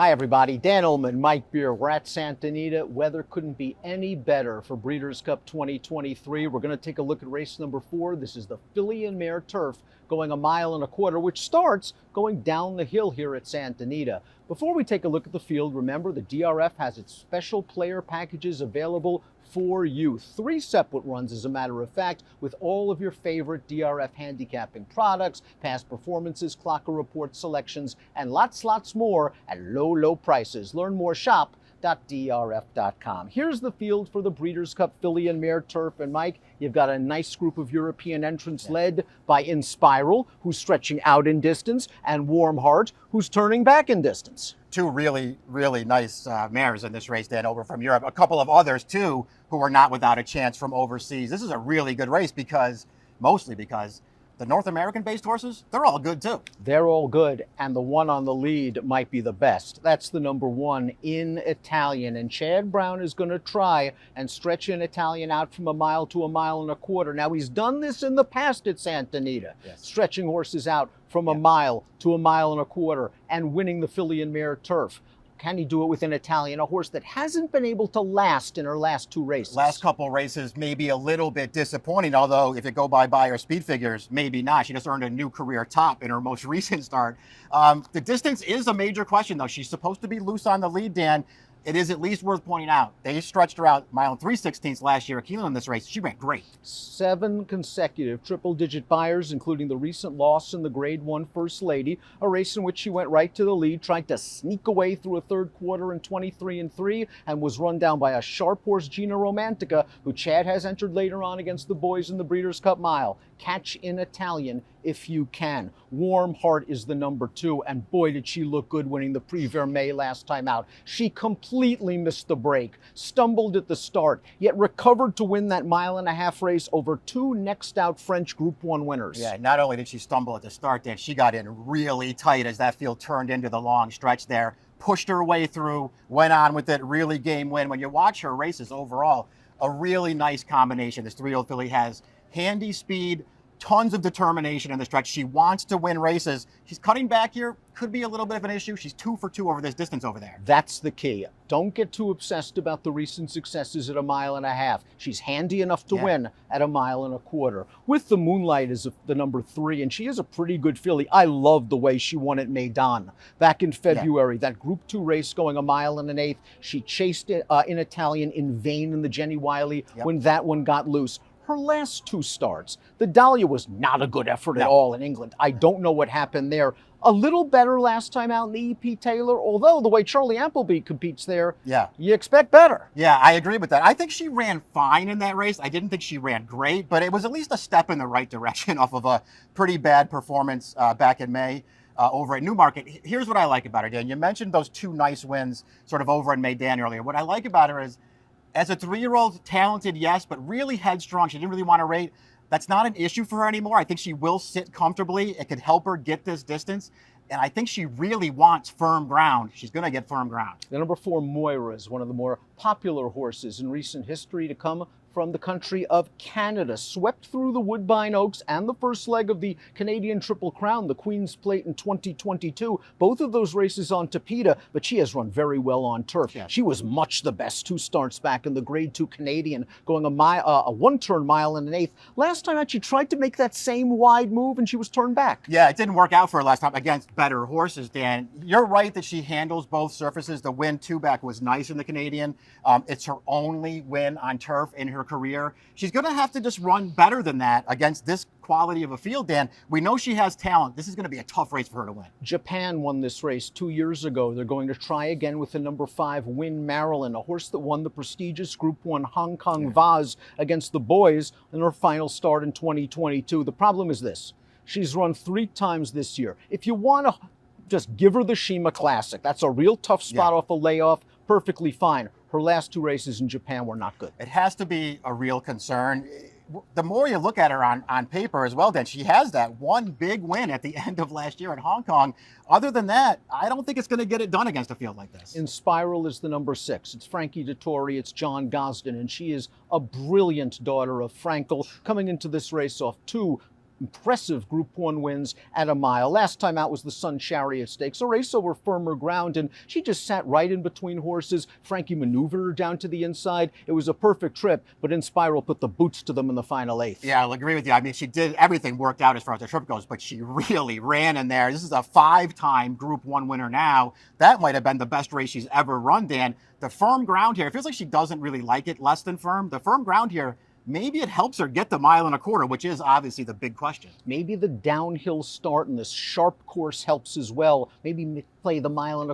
Hi everybody, Dan Illman, Mike Beer. We're at Santa Anita. Weather couldn't be any better for Breeders' Cup 2023. We're going to take a look at race number 4. This is the filly and mare turf going 1.25 miles, which starts going down the hill here at Santa Anita. Before we take a look at the field, remember the DRF has its special player packages available for you. 3 separate runs, as a matter of fact, with all of your favorite DRF handicapping products, past performances, clocker reports, selections, and lots more at low prices. Learn more, shop.drf.com. Here's the field for the Breeders' Cup filly and mare turf. And Mike, you've got a nice group of European entrants led by Inspiral, who's stretching out in distance, and Warm Heart, who's turning back in distance. 2 really nice mares in this race, Dan, over from Europe. A couple of others, too, who are not without a chance from overseas. This is a really good race mostly because the North American-based horses, they're all good, too. They're all good, and the one on the lead might be the best. That's the number 1 in Italian, and Chad Brown is going to try and stretch an Italian out from 1 mile to 1.25 miles. Now, he's done this in the past at Santa Anita, stretching horses out from 1 mile to 1.25 miles and winning the filly and mare turf. Can he do it with an Italian, a horse that hasn't been able to last in her last 2 races? Last couple races may be a little bit disappointing, although if you go by her speed figures, maybe not. She just earned a new career top in her most recent start. The distance is a major question, though. She's supposed to be loose on the lead, Dan. It is at least worth pointing out, they stretched her out 1 3/16 last year at Illman in this race. She ran great. 7 consecutive triple-digit buyers, including the recent loss in the Grade 1 First Lady, a race in which she went right to the lead, tried to sneak away through a third quarter in 23-3, and was run down by a sharp horse, Gina Romantica, who Chad has entered later on against the boys in the Breeders' Cup Mile. Catch in Italian if you can. Warm Heart is the number 2, and boy, did she look good winning the Prix Vermeil last time out. She completely missed the break, stumbled at the start, yet recovered to win that 1.5-mile race over 2 next out French Group 1 winners. Yeah, not only did she stumble at the start, Dan, she got in really tight as that field turned into the long stretch there, pushed her way through, went on with it, really game win. When you watch her races overall, a really nice combination. This 3-year-old filly has handy speed, tons of determination in the stretch. She wants to win races. She's cutting back here. Could be a little bit of an issue. She's 2 for 2 over this distance over there. That's the key. Don't get too obsessed about the recent successes at 1.5 miles. She's handy enough to win at 1.25 miles. With the Moonlight is the number 3, and she is a pretty good filly. I love the way she won at Maidan back in February. That Group 2 race going 1.125 miles. She chased it in Italian in vain in the Jenny Wiley when that one got loose. Her last 2 starts, the Dahlia was not a good effort at all in England. I don't know what happened there. A little better last time out in the E.P. Taylor, although the way Charlie Appleby competes there, you expect better. Yeah, I agree with that. I think she ran fine in that race. I didn't think she ran great, but it was at least a step in the right direction off of a pretty bad performance back in May. Over at Newmarket. Here's what I like about her, Dan. You mentioned those 2 nice wins sort of over in Maidan earlier. What I like about her is, as a 3-year-old, talented, yes, but really headstrong. She didn't really want to rate. That's not an issue for her anymore. I think she will sit comfortably. It could help her get this distance. And I think she really wants firm ground. She's going to get firm ground. The number 4, Moira, is one of the more popular horses in recent history to come from the country of Canada. Swept through the Woodbine Oaks and the first leg of the Canadian Triple Crown, the Queen's Plate in 2022. Both of those races on Tapeta, but she has run very well on turf. She was much the best 2 starts back in the Grade 2 Canadian, going a 1-turn 1.125 miles. Last time out, she tried to make that same wide move, and she was turned back. Yeah, it didn't work out for her last time against better horses, Dan. You're right that she handles both surfaces. The win 2-back was nice in the Canadian. It's her only win on turf in her career. She's going to have to just run better than that against this quality of a field, Dan. We know she has talent. This is going to be a tough race for her to win. Japan won this race 2 years ago. They're going to try again with the number 5, Win Marilyn, a horse that won the prestigious Group 1 Hong Kong Vase against the boys in her final start in 2022. The problem is this. She's run 3 times this year. If you want to just give her the Shima Classic, that's a real tough spot off a layoff, perfectly fine. Her last 2 races in Japan were not good. It has to be a real concern. The more you look at her on paper as well, Dan, she has that one big win at the end of last year in Hong Kong. Other than that, I don't think it's going to get it done against a field like this. Inspiral is the number 6. It's Frankie Dettori, it's John Gosden, and she is a brilliant daughter of Frankel, coming into this race off 2 impressive Group 1 wins at a mile. Last time out was the Sun Chariot Stakes, a race over firmer ground, and she just sat right in between horses. Frankie maneuvered her down to the inside. It was a perfect trip, but Inspiral put the boots to them in the final eighth. Yeah, I'll agree with you. I mean, she did everything worked out as far as the trip goes, but she really ran in there. This is a 5-time Group 1 winner now. That might have been the best race she's ever run, Dan. The firm ground here, it feels like she doesn't really like it less than firm. The firm ground here, maybe it helps her get the 1.25 miles, which is obviously the big question. Maybe the downhill start and this sharp course helps as well. Maybe play the 1.25 miles,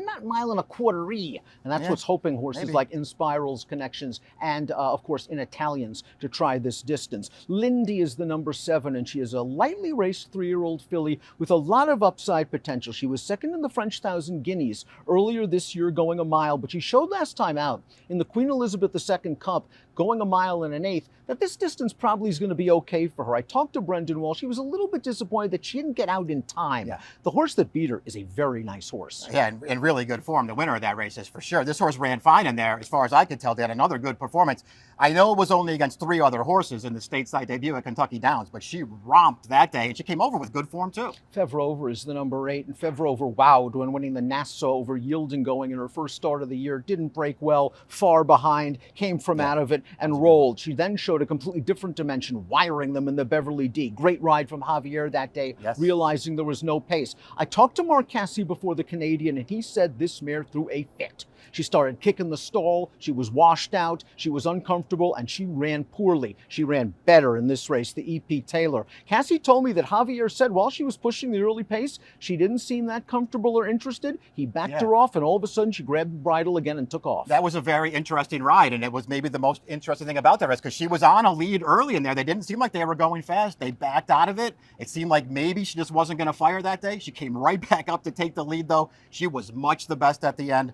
not 1.25 miles, and that's what's hoping horses like Inspiral's connections and, of course, in Italians to try this distance. Lindy is the number 7, and she is a lightly raced 3-year-old filly with a lot of upside potential. She was second in the French 1,000 Guineas earlier this year going a mile, but she showed last time out in the Queen Elizabeth II Cup going a 1 1/8 that this distance probably is going to be okay for her. I talked to Brendan Walsh. He was a little bit disappointed that she didn't get out in time. Yeah. The horse that beat her is a very nice horse. Yeah, in really good form. The winner of that race is for sure. This horse ran fine in there, as far as I could tell. They had another good performance. I know it was only against 3 other horses in the stateside debut at Kentucky Downs, but she romped that day, and she came over with good form, too. Fevrover is the number 8, and Fevrover wowed when winning the Nassau over Yielding Going in her first start of the year. Didn't break well, far behind, came from out of it, and rolled. She then showed a completely different dimension, wiring them in the Beverly D. Great ride from Javier that day, realizing there was no pace. I talked to Mark Casse before the Canadian, and he said this mare threw a fit. She started kicking the stall, she was washed out, she was uncomfortable, and she ran poorly. She ran better in this race, the E.P. Taylor. Casse told me that Javier said while she was pushing the early pace, she didn't seem that comfortable or interested. He backed her off, and all of a sudden she grabbed the bridle again and took off. That was a very interesting ride, and it was maybe the most interesting thing about that race, because she was on a lead early in there. They didn't seem like they were going fast. They backed out of it. It seemed like maybe she just wasn't going to fire that day. She came right back up to take the lead, though. She was much the best at the end.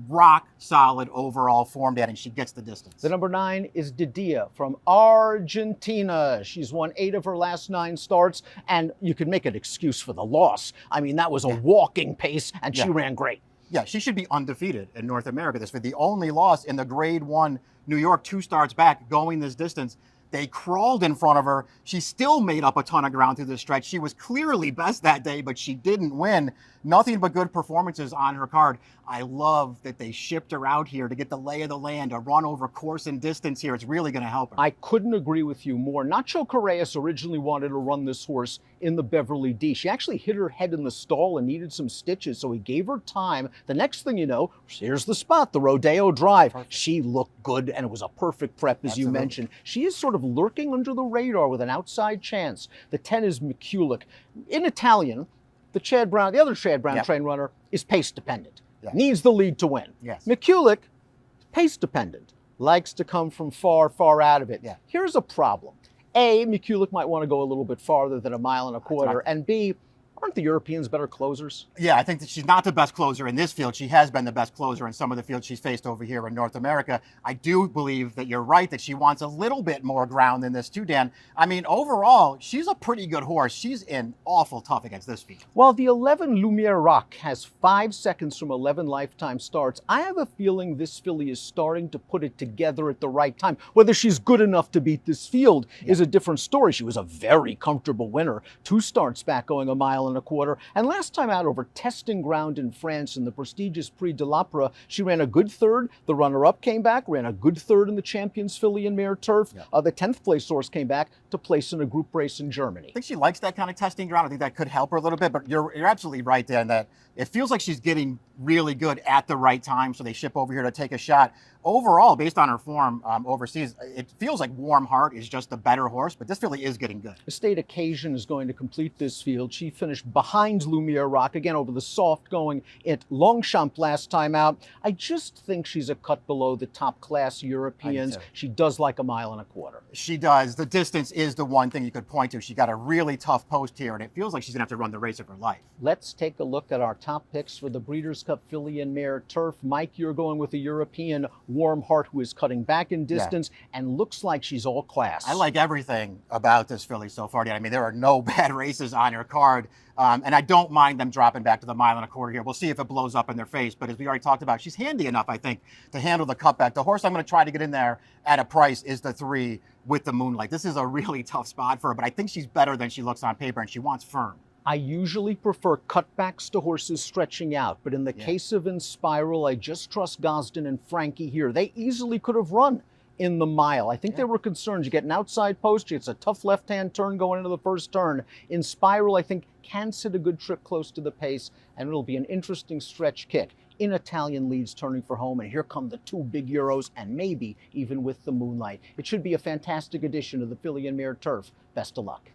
Rock solid overall form, Dan, and she gets the distance. The number 9 is Didia from Argentina. She's won 8 of her last 9 starts, and you could make an excuse for the loss. I mean, that was a walking pace, and she ran great. Yeah, she should be undefeated in North America. This was the only loss in the Grade 1 New York, 2 starts back, going this distance. They crawled in front of her. She still made up a ton of ground through the stretch. She was clearly best that day, but she didn't win. Nothing but good performances on her card. I love that they shipped her out here to get the lay of the land, a run over course and distance here. It's really going to help her. I couldn't agree with you more. Nacho Correas originally wanted to run this horse in the Beverly D. She actually hit her head in the stall and needed some stitches, so he gave her time. The next thing you know, here's the spot, the Rodeo Drive. Perfect. She looked good, and it was a perfect prep, as you mentioned. She is sort of lurking under the radar with an outside chance. The 10 is McCulloch. In Italian, the other Chad Brown train runner, is pace dependent. Needs the lead to win. McCulloch, pace dependent, likes to come from far, far out of it. Here's a problem. A, McCulloch might want to go a little bit farther than 1.25 miles, and B, aren't the Europeans better closers? Yeah, I think that she's not the best closer in this field. She has been the best closer in some of the fields she's faced over here in North America. I do believe that you're right that she wants a little bit more ground than this too, Dan. I mean, overall, she's a pretty good horse. She's in awful tough against this field. While the 11 Lumiere Rock has 5 seconds from 11 lifetime starts, I have a feeling this filly is starting to put it together at the right time. Whether she's good enough to beat this field is a different story. She was a very comfortable winner. 2 starts back going 1.25 miles, and last time out over testing ground in France in the prestigious Prix de l'Opera, she ran a good third. The runner-up came back, ran a good third in the Champions Filly and Mare Turf. The 10th place horse came back to place in a group race in Germany. I think she likes that kind of testing ground. I think that could help her a little bit, but you're absolutely right, Dan, that it feels like she's getting really good at the right time, so they ship over here to take a shot. Overall, based on her form overseas, it feels like Warm Heart is just the better horse, but this filly is getting good. Estate Occasion is going to complete this field. She finished behind Lumiere Rock, again over the soft going at Longchamp last time out. I just think she's a cut below the top class Europeans. She does like 1.25 miles. She does. The distance is the one thing you could point to. She got a really tough post here, and it feels like she's going to have to run the race of her life. Let's take a look at our top picks for the Breeders' Cup Filly and Mare Turf. Mike, you're going with the European warm heart who is cutting back in distance and looks like she's all class. I like everything about this filly so far, Dan. I mean, there are no bad races on her card. And I don't mind them dropping back to the 1.25 mile here. We'll see if it blows up in their face. But as we already talked about, she's handy enough, I think, to handle the cutback. The horse I'm going to try to get in there at a price is the 3 with the Moonlight. This is a really tough spot for her, but I think she's better than she looks on paper, and she wants firm. I usually prefer cutbacks to horses stretching out, but in the case of Inspiral, I just trust Gosden and Frankie here. They easily could have run in the mile. I think there were concerns. You get an outside post, it's a tough left-hand turn going into the first turn. Inspiral, I think, can sit a good trip close to the pace, and it'll be an interesting stretch kick. In Italian leads turning for home, and here come the 2 big Euros, and maybe even with the Moonlight. It should be a fantastic addition to the Filly and Mare turf. Best of luck.